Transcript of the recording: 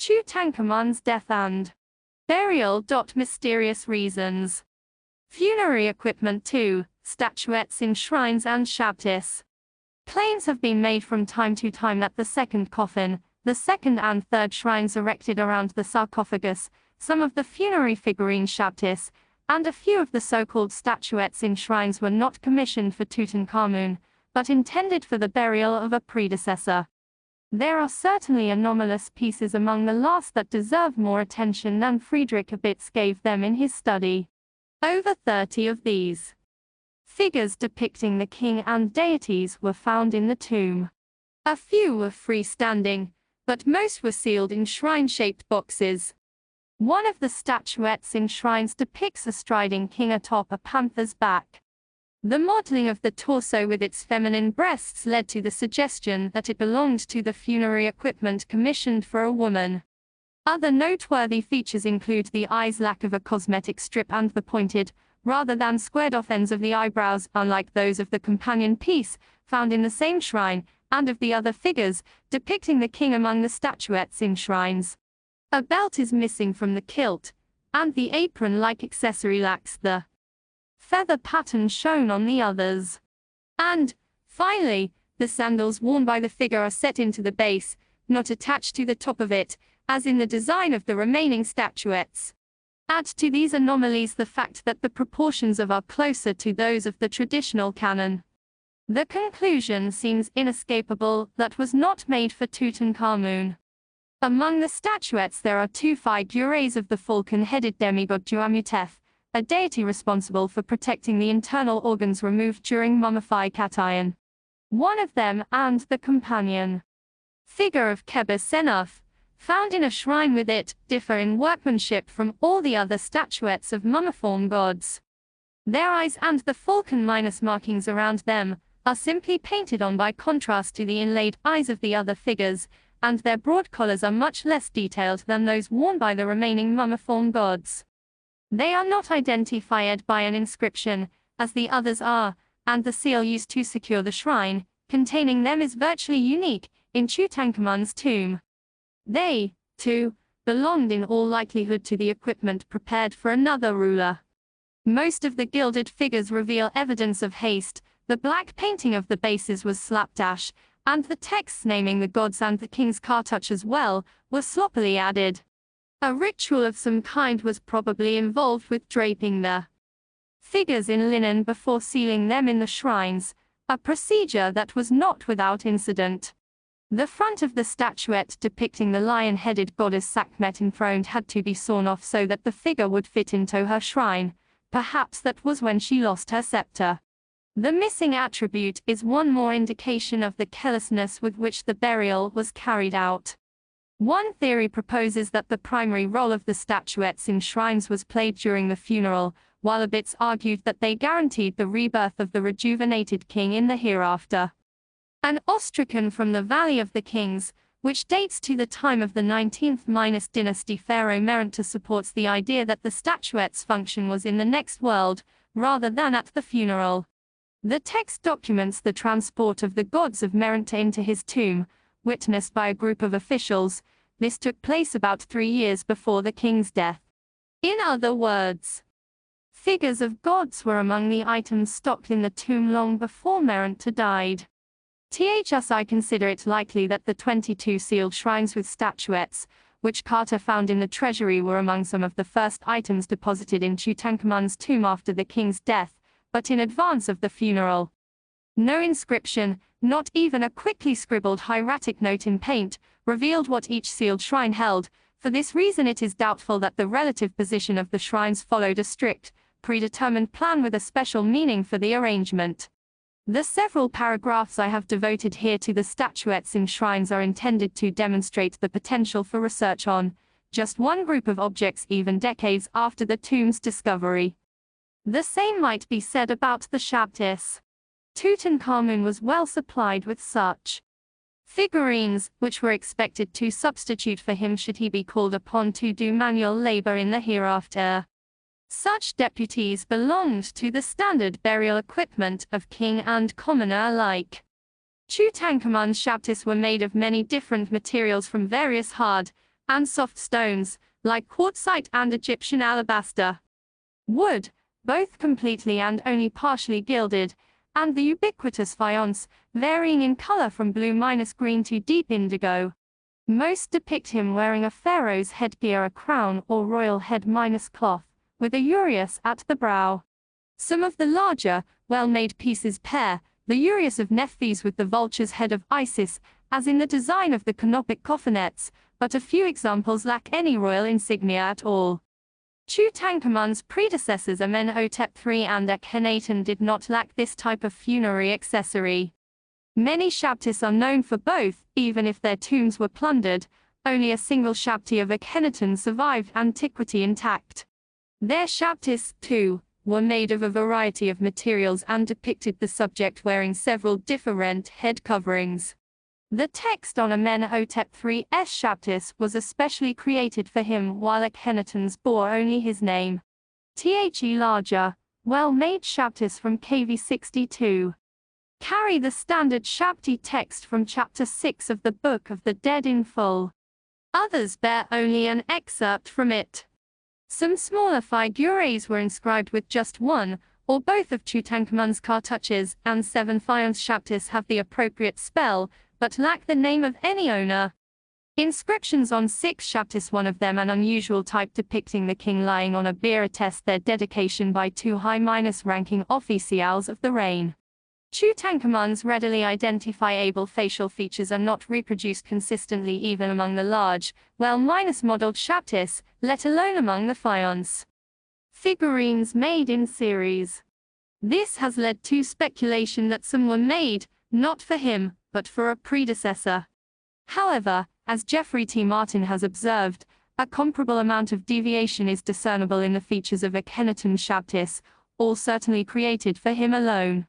Tutankhamun's death and burial. Mysterious reasons. Funerary equipment 2, statuettes in shrines and shabtis. Claims have been made from time to time that the second coffin, the second and third shrines erected around the sarcophagus, some of the funerary figurine shabtis, and a few of the so-called statuettes in shrines were not commissioned for Tutankhamun, but intended for the burial of a predecessor. There are certainly anomalous pieces among the last that deserve more attention than Friedrich Abitz gave them in his study. Over 30 of these figures depicting the king and deities were found in the tomb. A few were freestanding, but most were sealed in shrine-shaped boxes. One of the statuettes in shrines depicts a striding king atop a panther's back. The modeling of the torso with its feminine breasts led to the suggestion that it belonged to the funerary equipment commissioned for a woman. Other noteworthy features include the eye's lack of a cosmetic strip and the pointed, rather than squared-off ends of the eyebrows, unlike those of the companion piece, found in the same shrine, and of the other figures, depicting the king among the statuettes in shrines. A belt is missing from the kilt, and the apron-like accessory lacks the feather pattern shown on the others. And, finally, the sandals worn by the figure are set into the base, not attached to the top of it, as in the design of the remaining statuettes. Add to these anomalies the fact that the proportions are closer to those of the traditional canon. The conclusion seems inescapable that was not made for Tutankhamun. Among the statuettes there are 2 figures of the falcon-headed demigod Death, a deity responsible for protecting the internal organs removed during mummification. One of them, and the companion figure of Senuff, found in a shrine with it, differ in workmanship from all the other statuettes of mummiform gods. Their eyes and the falcon minus markings around them are simply painted on by contrast to the inlaid eyes of the other figures, and their broad collars are much less detailed than those worn by the remaining mummiform gods. They are not identified by an inscription, as the others are, and the seal used to secure the shrine, containing them is virtually unique, in Tutankhamun's tomb. They, too, belonged in all likelihood to the equipment prepared for another ruler. Most of the gilded figures reveal evidence of haste, the black painting of the bases was slapdash, and the texts naming the gods and the king's cartouch as well, were sloppily added. A ritual of some kind was probably involved with draping the figures in linen before sealing them in the shrines, a procedure that was not without incident. The front of the statuette depicting the lion-headed goddess Sekhmet enthroned had to be sawn off so that the figure would fit into her shrine. Perhaps that was when she lost her scepter. The missing attribute is one more indication of the carelessness with which the burial was carried out. One theory proposes that the primary role of the statuettes in shrines was played during the funeral, while Abitz argued that they guaranteed the rebirth of the rejuvenated king in the hereafter. An ostracon from the Valley of the Kings, which dates to the time of the 19th dynasty pharaoh Merenptah, supports the idea that the statuette's function was in the next world, rather than at the funeral. The text documents the transport of the gods of Merenptah into his tomb, witnessed by a group of officials. This took place about 3 years before the king's death. In other words, figures of gods were among the items stocked in the tomb long before Merenptah died. Thus I consider it likely that the 22 sealed shrines with statuettes, which Carter found in the treasury, were among some of the first items deposited in Tutankhamun's tomb after the king's death, but in advance of the funeral. No inscription, not even a quickly scribbled hieratic note in paint, revealed what each sealed shrine held. For this reason it is doubtful that the relative position of the shrines followed a strict, predetermined plan with a special meaning for the arrangement. The several paragraphs I have devoted here to the statuettes in shrines are intended to demonstrate the potential for research on just one group of objects even decades after the tomb's discovery. The same might be said about the shabtis. Tutankhamun was well supplied with such figurines, which were expected to substitute for him should he be called upon to do manual labor in the hereafter. Such deputies belonged to the standard burial equipment of king and commoner alike. Tutankhamun's shabtis were made of many different materials from various hard, and soft stones, like quartzite and Egyptian alabaster. Wood, both completely and only partially gilded, and the ubiquitous faience, varying in color from blue-green to deep indigo. Most depict him wearing a pharaoh's headgear, a crown or royal head-cloth, with a uraeus at the brow. Some of the larger, well-made pieces pair the uraeus of Nephthys with the vulture's head of Isis, as in the design of the canopic coffinets, but a few examples lack any royal insignia at all. Tutankhamun's predecessors Amenhotep III and Akhenaten did not lack this type of funerary accessory. Many shabtis are known for both, even if their tombs were plundered. Only a single shabti of Akhenaten survived antiquity intact. Their shabtis, too, were made of a variety of materials and depicted the subject wearing several different head coverings. The text on Amenhotep III's shabtis was especially created for him, while Akhenaten's bore only his name. The larger, well-made shabtis from KV 62 carry the standard shabti text from chapter 6 of the Book of the Dead in full. Others bear only an excerpt from it. Some smaller figures were inscribed with just one or both of Tutankhamun's cartouches, and 7 faience shabtis have the appropriate spell, but lack the name of any owner. Inscriptions on 6 shabtis, one of them an unusual type depicting the king lying on a bier, attest their dedication by 2 high-ranking officials of the reign. Tutankhamun's readily identifiable facial features are not reproduced consistently even among the large, well-modeled shabtis, let alone among the faience figurines made in series. This has led to speculation that some were made, not for him, but for a predecessor. However, as Jeffrey T. Martin has observed, a comparable amount of deviation is discernible in the features of Akhenaten's shabtis, all certainly created for him alone.